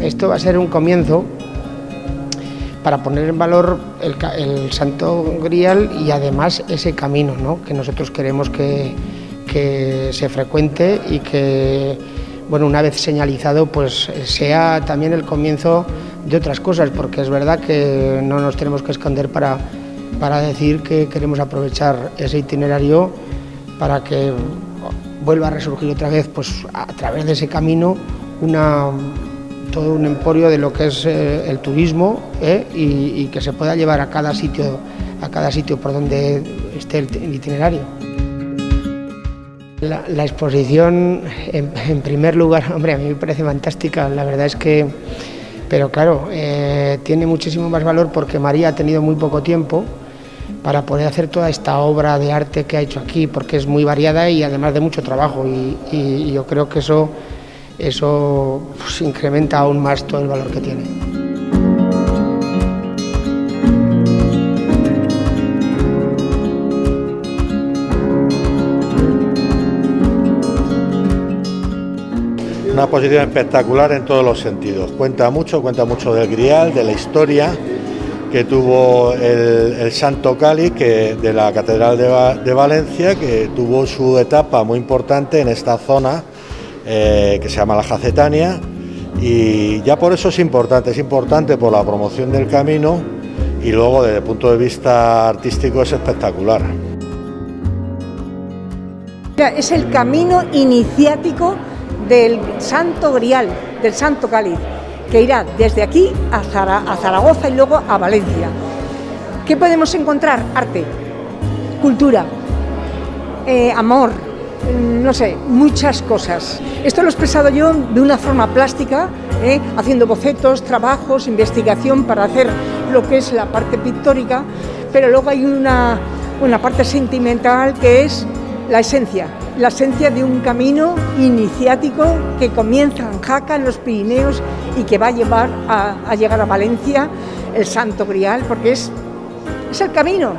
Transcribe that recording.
esto va a ser un comienzo para poner en valor el Santo Grial y además ese camino, ¿no?, que nosotros queremos que se frecuente y que, bueno, una vez señalizado, pues sea también el comienzo de otras cosas, porque es verdad que no nos tenemos que esconder para decir que queremos aprovechar ese itinerario para que vuelva a resurgir otra vez, pues a través de ese camino, todo un emporio de lo que es el turismo, y que se pueda llevar a cada sitio por donde esté el itinerario. La exposición, en primer lugar, hombre, a mí me parece fantástica, la verdad es que, pero claro, tiene muchísimo más valor porque María ha tenido muy poco tiempo para poder hacer toda esta obra de arte que ha hecho aquí, porque es muy variada y además de mucho trabajo, y yo creo que eso pues, incrementa aún más todo el valor que tiene. Una exposición espectacular en todos los sentidos. Cuenta mucho del Grial, de la historia que tuvo el Santo Cáliz de la Catedral de Valencia, que tuvo su etapa muy importante en esta zona que se llama la Jacetania, y ya por eso es importante por la promoción del camino, y luego desde el punto de vista artístico es espectacular. Es el camino iniciático del Santo Grial, del Santo Cáliz, que irá desde aquí a Zaragoza y luego a Valencia. ¿Qué podemos encontrar? Arte, cultura, amor, no sé, muchas cosas. Esto lo he expresado yo de una forma plástica, haciendo bocetos, trabajos, investigación para hacer lo que es la parte pictórica, pero luego hay una parte sentimental que es la esencia de un camino iniciático que comienza en Jaca, en los Pirineos, y que va a llevar a llegar a Valencia, el Santo Grial, porque es el camino.